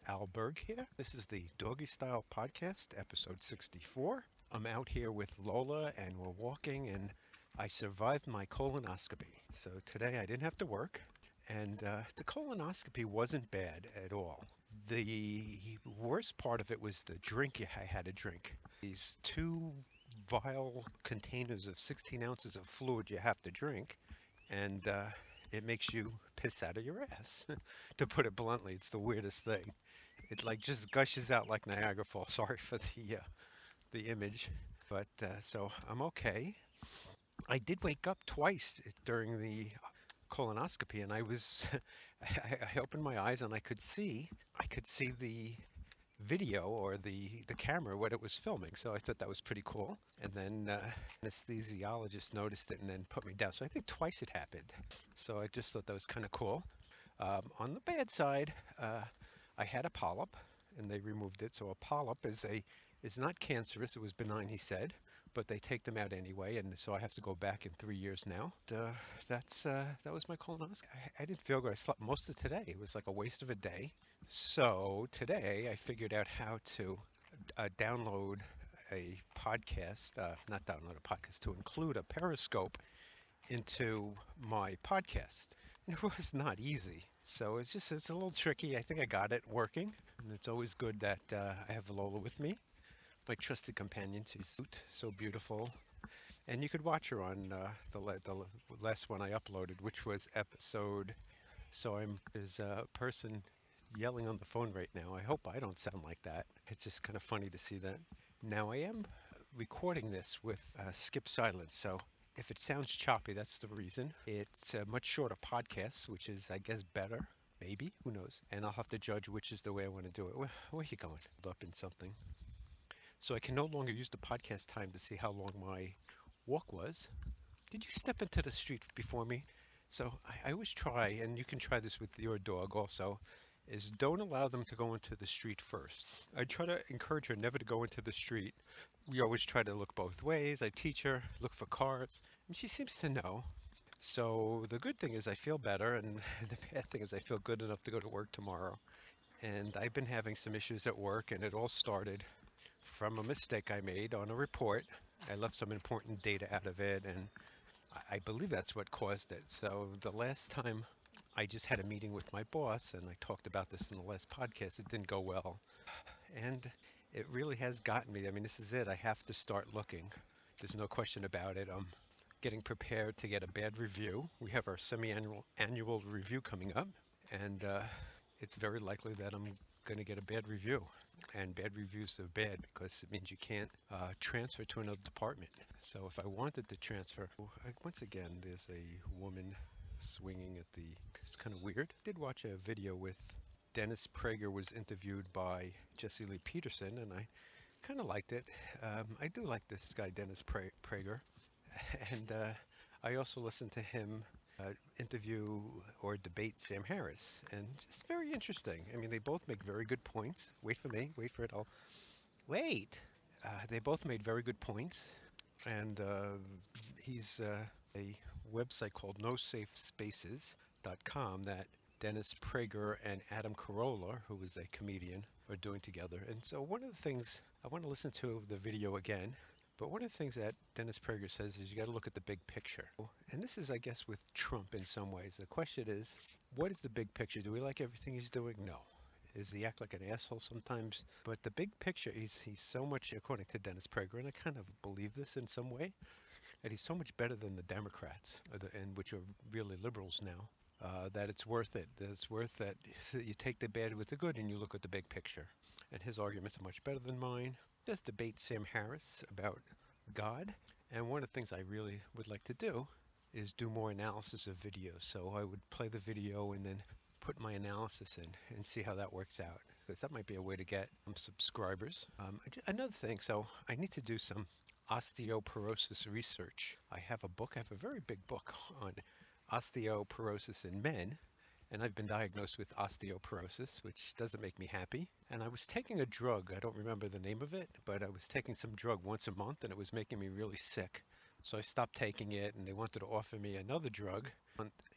Al Berg here. This is the Doggy Style Podcast, episode 64. I'm out here with Lola and we're walking, and I survived my colonoscopy. So today I didn't have to work, and the colonoscopy wasn't bad at all. The worst part of it was the drink I had to drink. These two vial containers of 16 ounces of fluid you have to drink, and it makes you piss out of your ass. To put it bluntly, it's the weirdest thing. It like just gushes out like Niagara Falls. Sorry for the image, but so I'm okay. I did wake up twice during the colonoscopy, and I was I opened my eyes and I could see the video or the camera what it was filming. So I thought that was pretty cool. And then anesthesiologist noticed it and then put me down. So I think twice it happened. So I just thought that was kind of cool. On the bad side, I had a polyp, and they removed it. So a polyp is not cancerous. It was benign, he said, but they take them out anyway, and so I have to go back in 3 years now. That was my colonoscopy. I didn't feel good. I slept most of today. It was like a waste of a day. So today I figured out how to download a podcast, not download a podcast, to include a Periscope into my podcast. It was not easy. So it's a little tricky. I think I got it working. And it's always good that I have Lola with me, my trusted companion. She's so beautiful. And you could watch her on the last one I uploaded, which was episode. So there's a person yelling on the phone right now. I hope I don't sound like that. It's just kind of funny to see that. Now I am recording this with skip silence, so if it sounds choppy, that's the reason. It's a much shorter podcast, which is, I guess, better. Maybe, who knows? And I'll have to judge which is the way I want to do it. Where are you going? Up in something. So I can no longer use the podcast time to see how long my walk was. Did you step into the street before me? So I always try, and you can try this with your dog also, is don't allow them to go into the street first. I try to encourage her never to go into the street. We always try to look both ways. I teach her, look for cars, and she seems to know. So the good thing is I feel better, and the bad thing is I feel good enough to go to work tomorrow. And I've been having some issues at work, and it all started from a mistake I made on a report. I left some important data out of it, and I believe that's what caused it. So the last time I just had a meeting with my boss, and I talked about this in the last podcast. It didn't go well, and it really has gotten me. I mean, this is it. I have to start looking. There's no question about it. I'm getting prepared to get a bad review. We have our semi-annual review coming up, and it's very likely that I'm going to get a bad review. And bad reviews are bad because it means you can't transfer to another department. So if I wanted to transfer, once again, there's a woman swinging at the. It's kind of weird. I did watch a video with Dennis Prager was interviewed by Jesse Lee Peterson, and I kind of liked it. I do like this guy, Dennis Prager, and I also listened to him interview or debate Sam Harris, and it's very interesting. I mean, they both make very good points. Wait for me, wait for it. I'll wait. They both made very good points, and he's a website called nosafespaces.com that Dennis Prager and Adam Carolla, who is a comedian, are doing together. And so one of the things I want to listen to the video again. But one of the things that Dennis Prager says is you got to look at the big picture. And this is, I guess, with Trump in some ways. The question is, what is the big picture? Do we like everything he's doing? No. Does he act like an asshole sometimes? But the big picture, he's so much, according to Dennis Prager, and I kind of believe this in some way, that he's so much better than the Democrats, and which are really liberals now, that it's worth it. That it's worth that you take the bad with the good and you look at the big picture. And his arguments are much better than mine. Does debate Sam Harris about God. And one of the things I really would like to do is do more analysis of videos. So I would play the video and then put my analysis in and see how that works out. Because that might be a way to get some subscribers. Another thing, so I need to do some osteoporosis research. I have a book, I have a very big book on osteoporosis in men. And I've been diagnosed with osteoporosis, which doesn't make me happy. And I was taking a drug, I don't remember the name of it, but I was taking some drug once a month and it was making me really sick. So I stopped taking it, and they wanted to offer me another drug,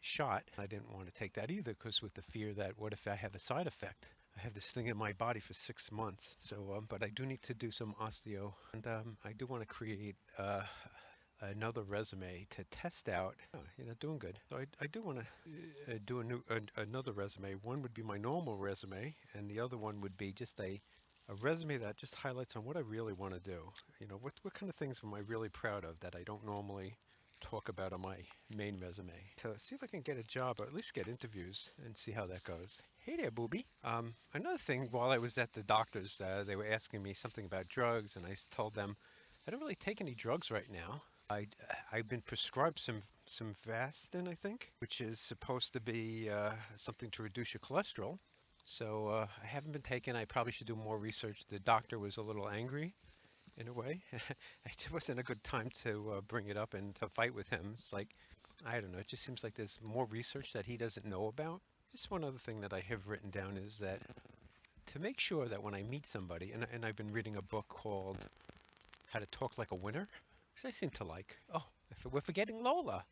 shot. I didn't want to take that either because with the fear that what if I have a side effect? I I have this thing in my body for 6 months. So, but I do need to do some osteo, and I do want to create another resume to test out. Oh, doing good. So I do want to do another resume. One would be my normal resume, and the other one would be just a resume that just highlights on what I really want to do. What kind of things am I really proud of that I don't normally talk about on my main resume, to see if I can get a job or at least get interviews and see how that goes. Hey there, booby. Another thing, while I was at the doctor's, they were asking me something about drugs, and I told them I don't really take any drugs right now. I I've been prescribed some Vastin, I think, which is supposed to be something to reduce your cholesterol. So I haven't been taking. I probably should do more research. The doctor was a little angry in a way. It wasn't a good time to bring it up and to fight with him. It's like, I don't know. It just seems like there's more research that he doesn't know about. Just one other thing that I have written down is that to make sure that when I meet somebody, and I've been reading a book called How to Talk Like a Winner, which I seem to like. Oh, we're forgetting Lola.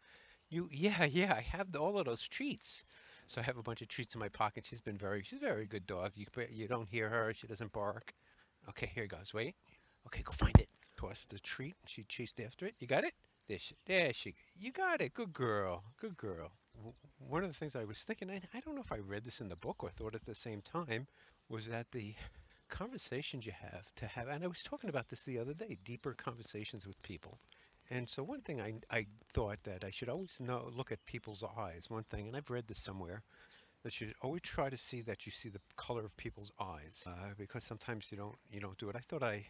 Yeah, I have all of those treats. So I have a bunch of treats in my pocket. She's a very good dog. You don't hear her. She doesn't bark. Okay, here goes. Wait. Okay, go find it. Tossed the treat. She chased after it. You got it? There she. You got it. Good girl. Good girl. One of the things I was thinking, I don't know if I read this in the book or thought at the same time, was that the conversations you have to have, and I was talking about this the other day, deeper conversations with people. And so one thing I thought that I should always look at people's eyes. One thing, and I've read this somewhere, that you should always try to see that you see the color of people's eyes, because sometimes you don't do it. I thought I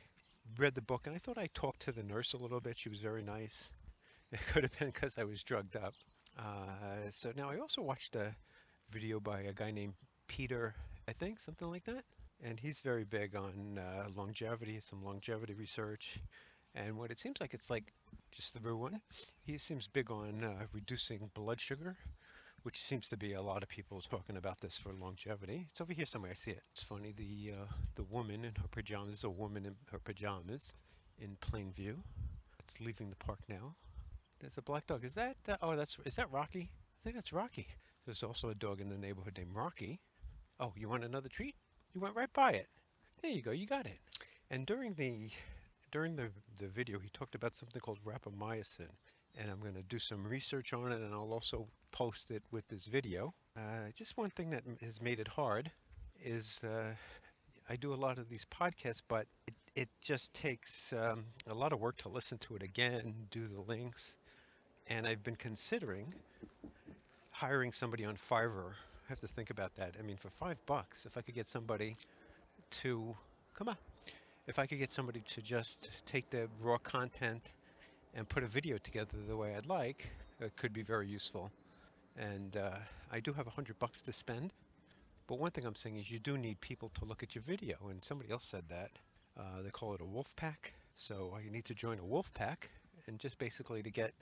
read the book and I thought I talked to the nurse a little bit. She was very nice. It could have been because I was drugged up. So now I also watched a video by a guy named Peter, I think, something like that. And he's very big on longevity, some longevity research. And what it seems like, it's like just the one. He seems big on reducing blood sugar, which seems to be a lot of people talking about this for longevity. It's over here somewhere. I see it. It's funny. The woman in her pajamas, a woman in her pajamas, in plain view. It's leaving the park now. There's a black dog. Is that Rocky? I think that's Rocky. There's also a dog in the neighborhood named Rocky. Oh, you want another treat? You went right by it. There you go. You got it. And during the video, he talked about something called rapamycin, and I'm going to do some research on it, and I'll also post it with this video. Just one thing that has made it hard is I do a lot of these podcasts, but it just takes a lot of work to listen to it again, do the links, and I've been considering hiring somebody on Fiverr. I have to think about that. I mean, for $5, if I could get somebody to come on, if I could get somebody to just take the raw content and put a video together the way I'd like, it could be very useful. And I do have $100 to spend. But one thing I'm saying is you do need people to look at your video. And somebody else said that. They call it a wolf pack. So you need to join a wolf pack. And just basically to get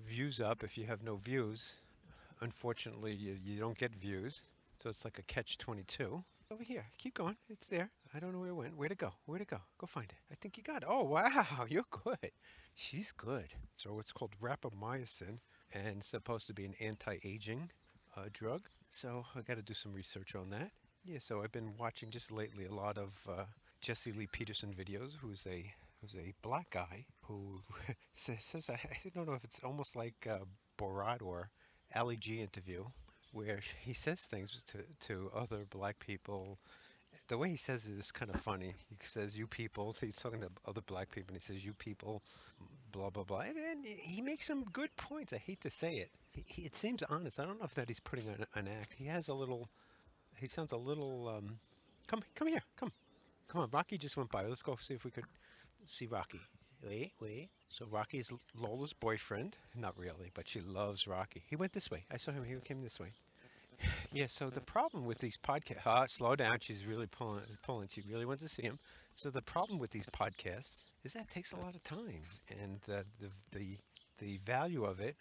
views up. If you have no views, unfortunately, you don't get views. So it's like a catch-22. Over here. Keep going. It's there. I don't know where it went. Where'd it go? Where'd it go? Go find it. I think you got it. Oh, wow. You're good. She's good. So it's called rapamycin, and it's supposed to be an anti-aging drug. So I got to do some research on that. Yeah, so I've been watching just lately a lot of Jesse Lee Peterson videos, who's a black guy who says I don't know if it's almost like Borat or Ali G interview, where he says things to other black people. The way he says it is kind of funny. He says, "You people," so he's talking to other black people, and he says, "You people," blah blah blah, and he makes some good points. I hate to say it. It seems honest. I don't know if that he's putting on an act. He has a little. He sounds a little. Come here. Come on. Rocky just went by. Let's go see if we could see Rocky. Wait. So Rocky's Lola's boyfriend. Not really, but she loves Rocky. He went this way. I saw him. He came this way. Yeah, so the problem with these podcasts, slow down, she's really pulling. She really wants to see him. So the problem with these podcasts is that it takes a lot of time, and the value of it,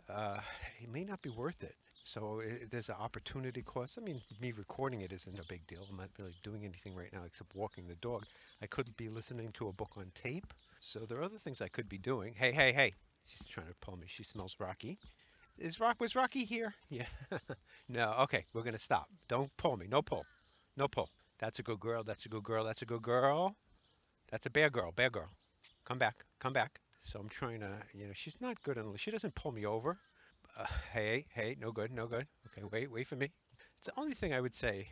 it may not be worth it. So there's an opportunity cost. I mean, me recording it isn't a big deal. I'm not really doing anything right now except walking the dog. I could be listening to a book on tape. So there are other things I could be doing. Hey. She's trying to pull me. She smells Rocky. Was Rocky here? Yeah. No, okay, we're gonna stop. Don't pull me. No pull. No pull. That's a good girl. That's a good girl. That's a good girl. That's a bad girl. Bad girl. Come back. Come back. So I'm trying to, she's not good unless she doesn't pull me over. Hey, hey, no good, no good. Okay, wait for me. It's the only thing I would say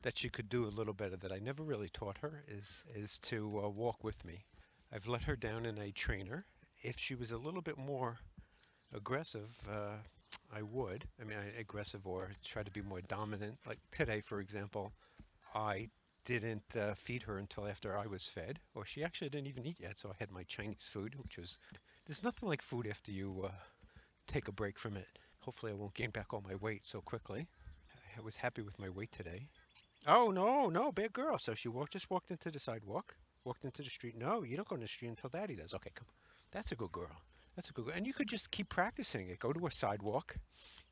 that she could do a little better that I never really taught her is to walk with me. I've let her down in a trainer. If she was a little bit more aggressive, I would. I mean, aggressive or try to be more dominant. Like today, for example, I didn't feed her until after I was fed, or she actually didn't even eat yet. So I had my Chinese food, which was, there's nothing like food after you take a break from it. Hopefully, I won't gain back all my weight so quickly. I was happy with my weight today. Oh no, no, bad girl. So she just walked into the sidewalk, walked into the street. No, you don't go in the street until Daddy does. Okay, come on. That's a good girl. That's a good girl. And you could just keep practicing it. Go to a sidewalk.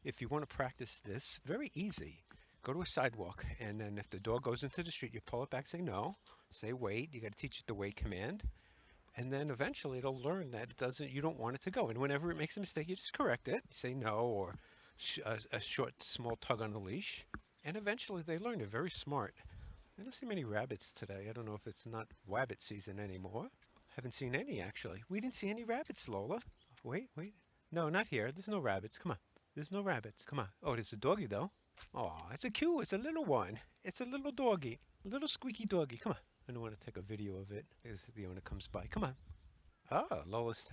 If you want to practice this, very easy. Go to a sidewalk, and then if the dog goes into the street, you pull it back, say no, say wait. You got to teach it the wait command, and then eventually it'll learn that it doesn't. You don't want it to go, and whenever it makes a mistake, you just correct it. You say no, or a short, small tug on the leash, and eventually they learn. They're very smart. I don't see many rabbits today. I don't know if it's not rabbit season anymore. Haven't seen any actually. We didn't see any rabbits, Lola. Wait, wait. No, not here. There's no rabbits. Come on. There's no rabbits. Come on. Oh, there's a doggy though. Oh, it's a cute. It's a little one. It's a little doggy. A little squeaky doggy. Come on. I don't want to take a video of it as the owner comes by. Come on. Oh, Lola's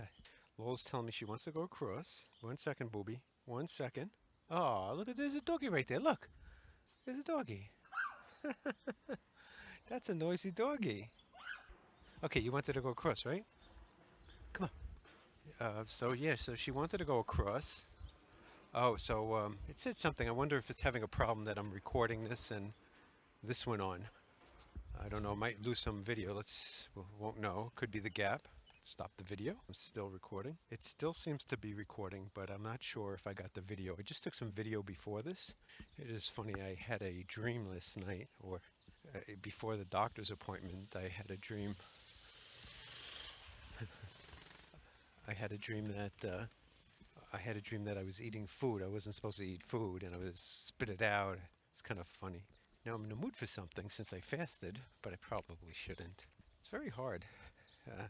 telling me she wants to go across. 1 second, booby. 1 second. Oh, look at there's a doggy right there. Look. There's a doggy. That's a noisy doggy. Okay, you wanted to go across, right? Come on. So yeah, so she wanted to go across. Oh, so it said something. I wonder if it's having a problem that I'm recording this and this went on. I don't know. Might lose some video. Won't know. Could be the gap. Stop the video. I'm still recording. It still seems to be recording, but I'm not sure if I got the video. I just took some video before this. It is funny. I had a dream last night, or before the doctor's appointment. I had a dream that I was eating food. I wasn't supposed to eat food, and I was spit it out. It's kind of funny. Now I'm in the mood for something since I fasted, but I probably shouldn't. It's very hard. Uh,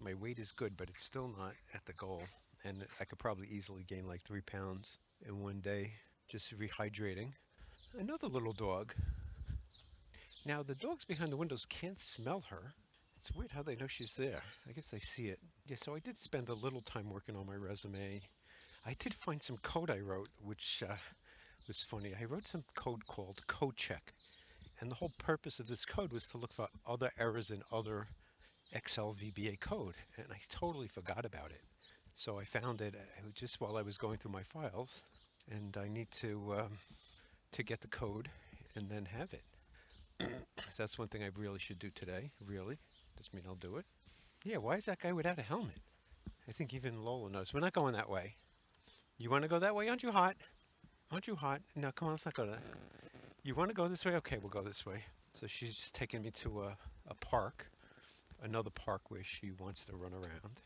my weight is good, but it's still not at the goal, and I could probably easily gain like 3 pounds in one day just rehydrating. Another little dog. Now the dogs behind the windows can't smell her. It's weird how they know she's there. I guess they see it. Yeah, so I did spend a little time working on my resume. I did find some code I wrote, which was funny. I wrote some code called code check, and the whole purpose of this code was to look for other errors in other Excel VBA code, and I totally forgot about it. So I found it just while I was going through my files, and I need to get the code and then have it. So that's one thing I really should do today. Really, doesn't mean I'll do it. Yeah, why is that guy without a helmet? I think even Lola knows. We're not going that way. You want to go that way? Aren't you hot? Aren't you hot? No, come on, let's not go that. You want to go this way? Okay, we'll go this way. So she's just taking me to a park, another park where she wants to run around.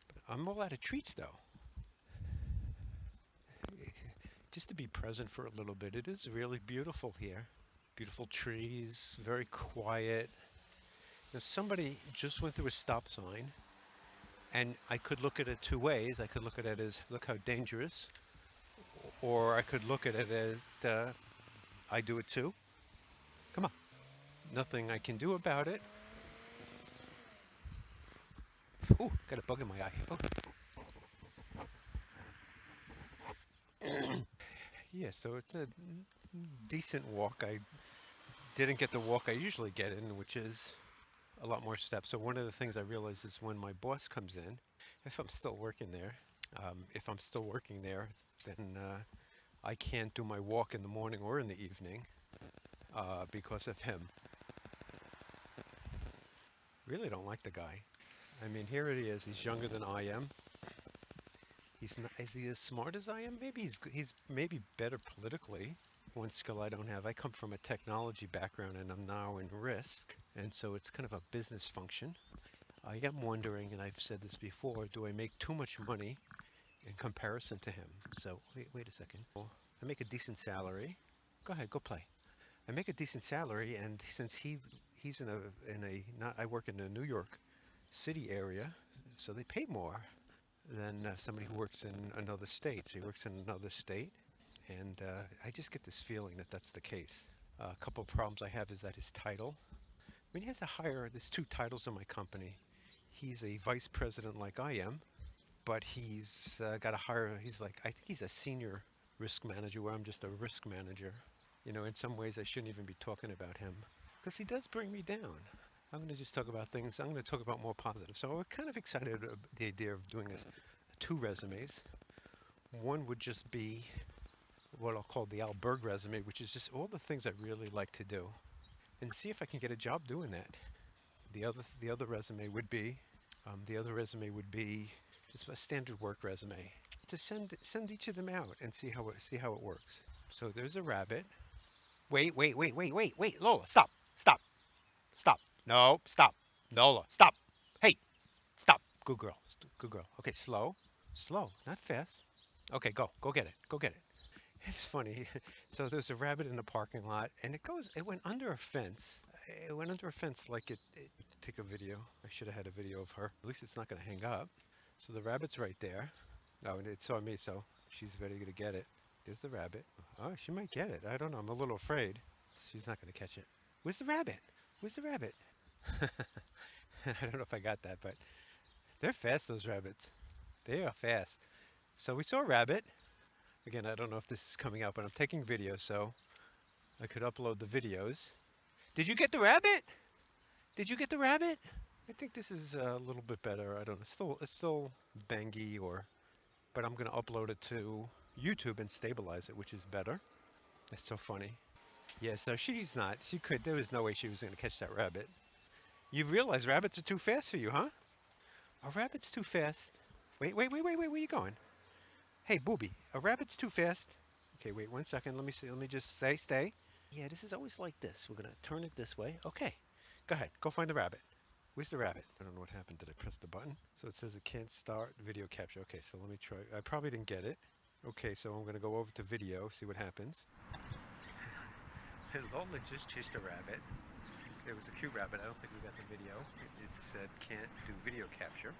But I'm all out of treats though. Just to be present for a little bit. It is really beautiful here. Beautiful trees, very quiet. If somebody just went through a stop sign, and I could look at it two ways. I could look at it as, look how dangerous, or I could look at it as, I do it too. Come on. Nothing I can do about it. Ooh, got a bug in my eye. Oh. Yeah, so it's a decent walk. I didn't get the walk I usually get in, which is a lot more steps. So one of the things I realized is when my boss comes in, if I'm still working there, then I can't do my walk in the morning or in the evening because of him. Really don't like the guy. I mean, here he is. He's younger than I am. He's not, is he as smart as I am? Maybe he's maybe better politically. One skill I don't have. I come from a technology background and I'm now in risk, and so it's kind of a business function. I am wondering, and I've said this before, do I make too much money in comparison to him? So wait a second. Well, I make a decent salary. Go ahead, go play. I make a decent salary, and since he's in a not I work in the New York City area, so they pay more than somebody who works in another state. So he works in another state, and I just get this feeling that that's the case. A couple of problems I have is that his title. I mean, he has to hire. There's two titles in my company. He's a vice president like I am, but he's got to hire. He's like I think he's a senior risk manager, where I'm just a risk manager. You know, in some ways I shouldn't even be talking about him because he does bring me down. I'm going to just talk about things. I'm going to talk about more positive. So I'm kind of excited about the idea of doing two resumes. One would just be what I'll call the Al Berg resume, which is just all the things I really like to do, and see if I can get a job doing that. The other resume would be just a standard work resume to send each of them out and see how it works. So there's a rabbit. Wait, Lola, stop. No, stop. Lola, stop. Hey, stop. Good girl. Good girl. Okay, slow, not fast. Okay, go get it. It's funny. So there's a rabbit in the parking lot, and it went under a fence. It went under a fence like it took a video. I should have had a video of her. At least it's not going to hang up. So the rabbit's right there. Oh, and it saw me, so she's ready to get it. There's the rabbit. Oh, she might get it. I don't know. I'm a little afraid. She's not going to catch it. Where's the rabbit? Where's the rabbit? I don't know if I got that, but they're fast, those rabbits. They are fast. So we saw a rabbit. Again, I don't know if this is coming out, but I'm taking video, so I could upload the videos. Did you get the rabbit? Did you get the rabbit? I think this is a little bit better. I don't know. It's still bangy, but I'm going to upload it to YouTube and stabilize it, which is better. That's so funny. Yeah, so there was no way she was going to catch that rabbit. You realize rabbits are too fast for you, huh? A rabbit's too fast. Wait, where are you going? Hey, booby, a rabbit's too fast. Okay, wait 1 second. Let me see. Let me just stay. Yeah, this is always like this. We're going to turn it this way. Okay, go ahead. Go find the rabbit. Where's the rabbit? I don't know what happened. Did I press the button? So it says it can't start video capture. Okay, so let me try. I probably didn't get it. Okay, so I'm going to go over to video, see what happens. Lola just chased a rabbit. It was a cute rabbit. I don't think we got the video. It said can't do video capture.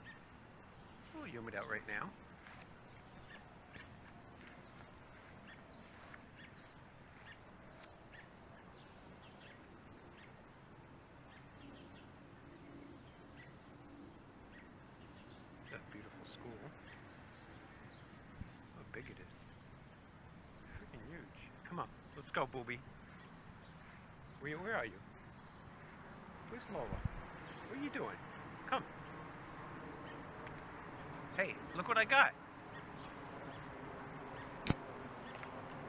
It's a little humid out right now. That beautiful school. How big it is. Freaking huge. Come on, let's go, booby. Where are you? Where's Lola? What are you doing? Come. Hey, look what I got.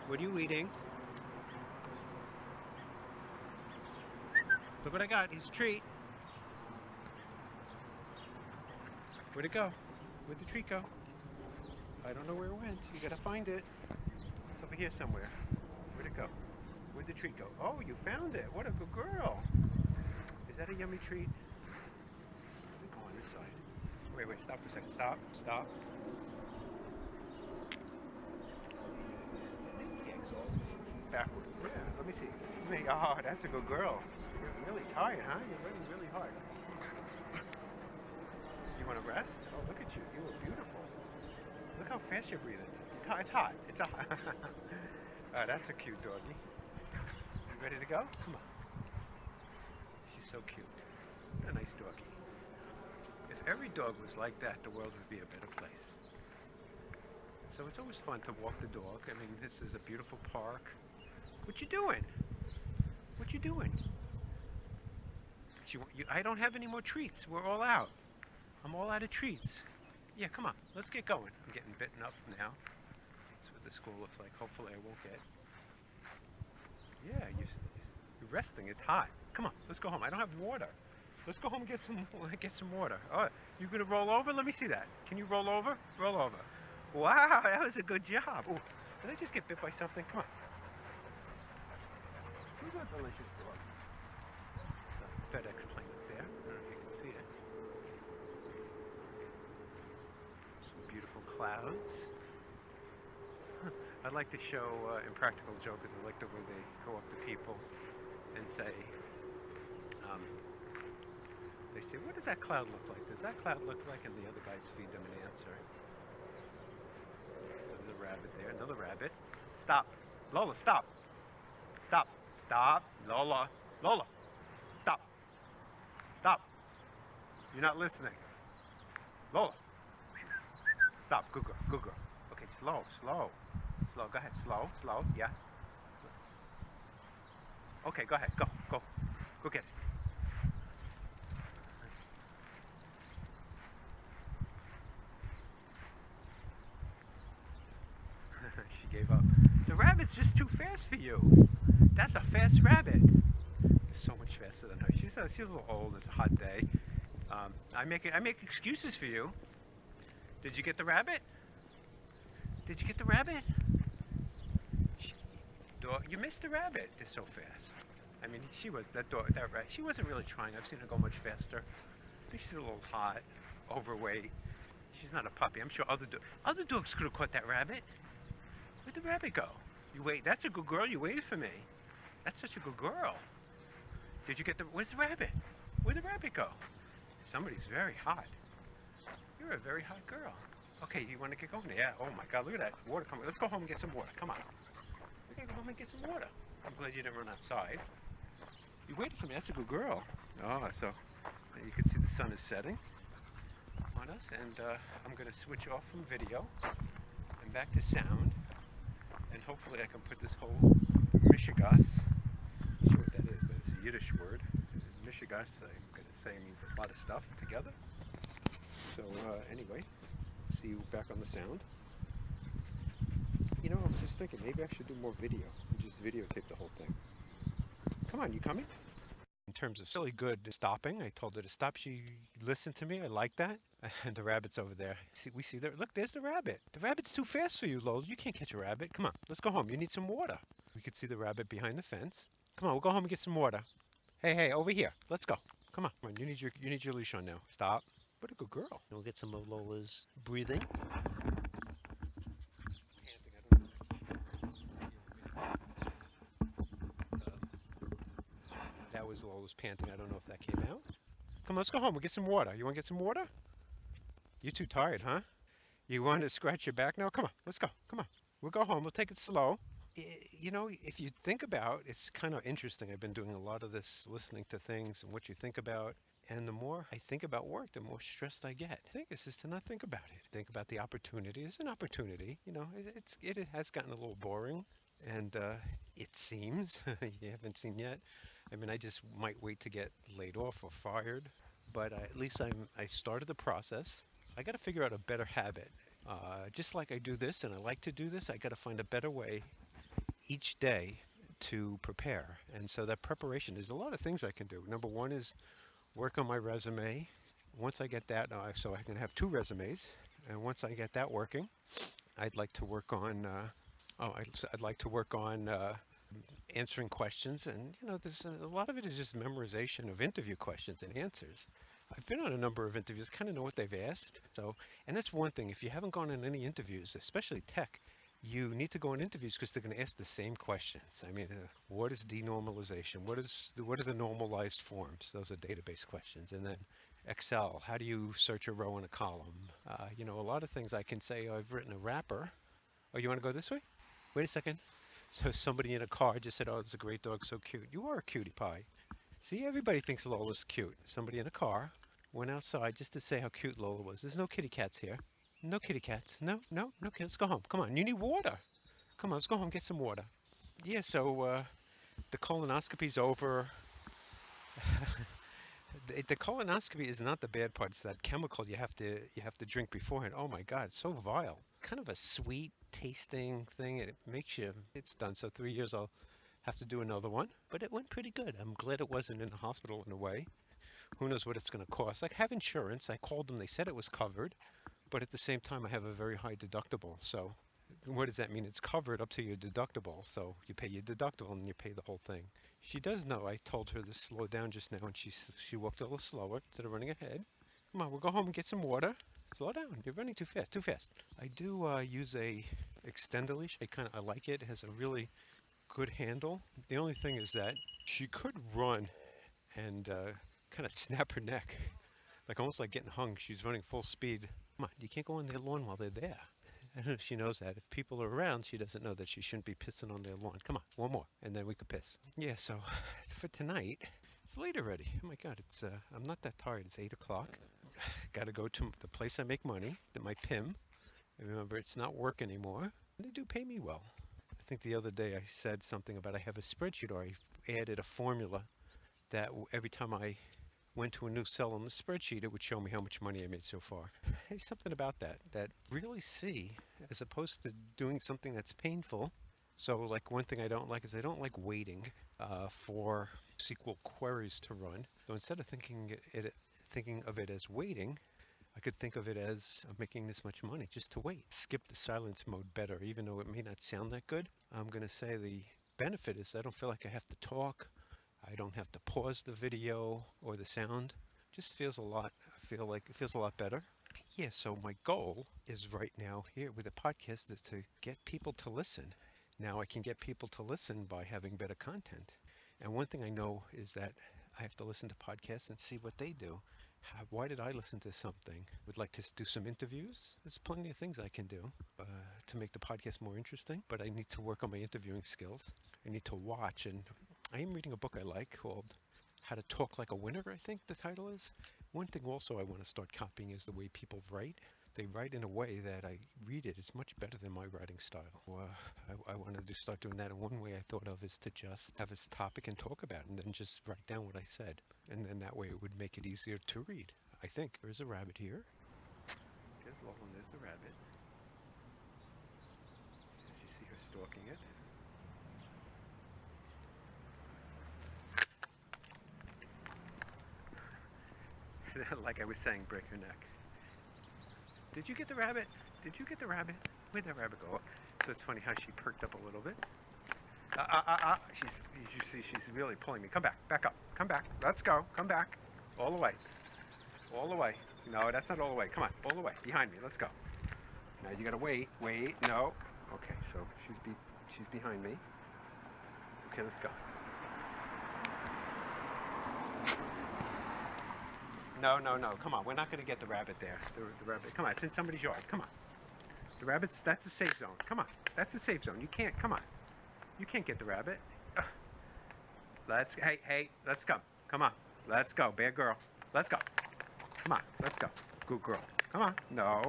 What are you eating? Look what I got. He's a treat. Where'd it go? Where'd the treat go? I don't know where it went. You gotta find it. It's over here somewhere. Where'd it go? Where'd the treat go? Oh, you found it. What a good girl. Is that a yummy treat? Does it go on this side? Wait, stop for a second. Stop. It's all backwards. Yeah, let me see. Oh, that's a good girl. You're really tired, huh? You're running really hard. You want to rest? Oh, look at you. You look beautiful. Look how fast you're breathing. It's hot. It's hot. Oh, that's a cute doggy. You ready to go? Come on. She's so cute. What a nice doggy. If every dog was like that, the world would be a better place. So it's always fun to walk the dog. I mean, this is a beautiful park. What you doing? What you doing? I don't have any more treats. We're all out. I'm all out of treats. Yeah, come on. Let's get going. I'm getting bitten up now. That's what the school looks like. Hopefully I won't get... Yeah, you're resting. It's hot. Come on, let's go home. I don't have water. Let's go home and get some water. Oh, you gonna roll over? Let me see that. Can you roll over? Roll over. Wow, that was a good job. Ooh, did I just get bit by something? Come on. Who's that delicious dog? FedEx plane up there. I don't know if you can see it. Some beautiful clouds. I like to show Impractical Jokers. I like the way they go up to people and say, um, they say, what does that cloud look like? Does that cloud look like? And the other guys feed them an answer. So there's a rabbit there, another rabbit. Stop. Lola, stop. Stop. Stop. Lola. Lola. Stop. Stop. You're not listening. Lola. Stop. Good girl. Good girl. Okay, slow, slow. Slow. Go ahead. Slow, slow. Yeah. Okay, go ahead. Go. Go. Go get it. She gave up. The rabbit's just too fast for you. That's a fast rabbit. So much faster than her. She's a little old. It's a hot day. I make excuses for you. Did you get the rabbit? Did you get the rabbit? You missed the rabbit. They're so fast. I mean, she was that rat. She wasn't really trying. I've seen her go much faster. I think she's a little hot, overweight. She's not a puppy. I'm sure other dogs could have caught that rabbit. Where'd the rabbit go? You wait. That's a good girl. You waited for me. That's such a good girl. Did you get the? Where's the rabbit? Where'd the rabbit go? Somebody's very hot. You're a very hot girl. Okay, you want to get going? Yeah. Oh my God, look at that water coming. Let's go home and get some water. Come on. We gotta go home and get some water. I'm glad you didn't run outside. You waited for me. That's a good girl. Oh, so you can see the sun is setting on us, and I'm gonna switch off from video and back to sound, and hopefully I can put this whole Mishigas. Not sure what that is, but it's a Yiddish word. Mishigas, I'm gonna say, means a lot of stuff together. So anyway, see you back on the sound. You know, I'm just thinking maybe I should do more video and just videotape the whole thing. Come on, you coming? In terms of silly good stopping, I told her to stop. She listened to me. I like that. And the rabbit's over there. See, we see there. Look, there's the rabbit. The rabbit's too fast for you, Lola. You can't catch a rabbit. Come on, let's go home. You need some water. We could see the rabbit behind the fence. Come on, we'll go home and get some water. Hey, hey, over here. Let's go. Come on. Come on. You need your leash on now. Stop. What a good girl. We'll get some of Lola's breathing. That was Lola's panting. I don't know if that came out. Come on, let's go home. We'll get some water. You want to get some water? You're too tired, huh? You want to scratch your back now? Come on, let's go. Come on. We'll go home. We'll take it slow. You know, if you think about it, it's kind of interesting. I've been doing a lot of this, listening to things and what you think about. And the more I think about work, the more stressed I get. The thing is to not think about it. Think about the opportunity. It's an opportunity. You know, it has gotten a little boring. And it seems, you haven't seen yet. I mean, I just might wait to get laid off or fired. But at least I started the process. I got to figure out a better habit. Just like I do this and I like to do this, I got to find a better way each day to prepare. And so that preparation, there's a lot of things I can do. Number one is work on my resume. Once I get that, so I can have two resumes. And once I get that working, I'd like to work on, I'd like to work on answering questions. And, you know, there's a lot of it is just memorization of interview questions and answers. I've been on a number of interviews, kind of know what they've asked. So, and that's one thing. If you haven't gone on any interviews, especially tech, you need to go on interviews because they're going to ask the same questions. I mean, what is denormalization? What are the normalized forms? Those are database questions. And then Excel, how do you search a row in a column? You know, a lot of things I can say. I've written a wrapper. Oh, you want to go this way? Wait a second. So somebody in a car just said, "Oh, it's a great dog, so cute." You are a cutie pie. See, everybody thinks Lola's cute. Somebody in a car went outside just to say how cute Lola was. There's no kitty cats here. No kitty cats. No, no, no kids. Let's go home. Come on. You need water. Come on, let's go home and get some water. Yeah, so the colonoscopy's over. The colonoscopy is not the bad part. It's that chemical you have to drink beforehand. Oh my God, it's so vile. Kind of a sweet tasting thing. It makes you. It's done. So 3 years I'll have to do another one. But it went pretty good. I'm glad it wasn't in the hospital in a way. Who knows what it's going to cost? I have insurance. I called them. They said it was covered. But at the same time, I have a very high deductible. So what does that mean? It's covered up to your deductible. So you pay your deductible and you pay the whole thing. She does know. I told her to slow down just now, and she walked a little slower instead of running ahead. Come on, we'll go home and get some water. Slow down. You're running too fast. Too fast. I do use a extender leash. I like it. It has a really good handle. The only thing is that she could run and kind of snap her neck, like almost like getting hung. She's running full speed. Come on, you can't go on their lawn while they're there. I don't know if she knows that. If people are around, she doesn't know that she shouldn't be pissing on their lawn. Come on, one more, and then we could piss. Yeah, so for tonight, it's late already. Oh my God, I'm not that tired. It's 8 o'clock. Got to go to the place I make money, my PIM. And remember, it's not work anymore. They do pay me well. I think the other day I said something about I have a spreadsheet, or I added a formula that every time I went to a new cell on the spreadsheet, it would show me how much money I made so far. Hey, something about that really see, as opposed to doing something that's painful. So like one thing I don't like is I don't like waiting for SQL queries to run. So instead of thinking of it as waiting, I could think of it as I'm making this much money just to wait. Skip the silence mode better, even though it may not sound that good. I'm going to say the benefit is I don't feel like I have to talk. I don't have to pause the video or the sound. Just feels a lot, I feel like it feels a lot better. Yeah, so my goal is right now here with the podcast is to get people to listen. Now I can get people to listen by having better content. And one thing I know is that I have to listen to podcasts and see what they do. Why did I listen to something? Would like to do some interviews. There's plenty of things I can do to make the podcast more interesting, but I need to work on my interviewing skills. I need to watch, and I am reading a book I like called How to Talk Like a Winner, I think the title is. One thing also I want to start copying is the way people write. They write in a way that I read it is much better than my writing style. I wanted to start doing that, and one way I thought of is to just have a topic and talk about it, and then just write down what I said. And then that way it would make it easier to read. I think there's a rabbit here. There's Lola, and there's the rabbit. As you see her stalking it. Like I was saying, break her neck. Did you get the rabbit? Did you get the rabbit? Where'd that rabbit go? So it's funny how she perked up a little bit. You see, she's really pulling me. Come back, back up, come back. Let's go, come back. All the way, all the way. No, that's not all the way. Come on, all the way, behind me. Let's go. Now you gotta wait, no. Okay, so she's behind me. Okay, let's go. No, come on. We're not going to get the rabbit there. The rabbit, come on, it's in somebody's yard. Come on. The rabbit's, that's a safe zone. Come on, that's a safe zone. You can't, come on. You can't get the rabbit. Hey, let's go. Come on, let's go, bad girl. Let's go. Come on, let's go. Good girl. Come on. No.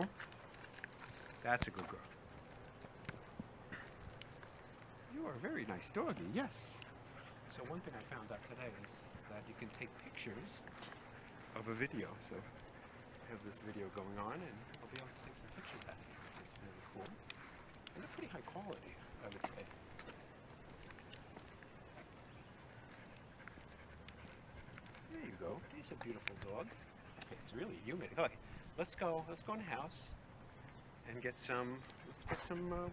That's a good girl. You are a very nice doggy, yes. So one thing I found out today is that you can take pictures of a video. So I have this video going on, and I'll be able to take some pictures of that. It's really cool. And they're pretty high quality, I would say. There you go. He's a beautiful dog. It's really humid. Okay, let's go in the house and get some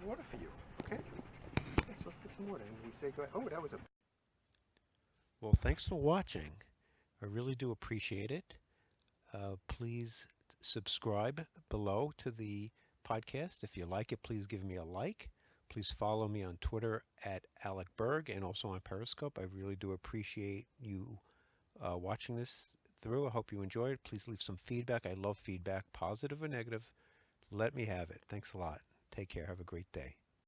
water for you. Okay? Yes, let's get some water. And we say go ahead. Oh, that was a... Well, thanks for watching. I really do appreciate it. Please subscribe below to the podcast. If you like it, please give me a like. Please follow me on Twitter at Alec Berg and also on Periscope. I really do appreciate you watching this through. I hope you enjoyed it. Please leave some feedback. I love feedback, positive or negative. Let me have it. Thanks a lot. Take care. Have a great day.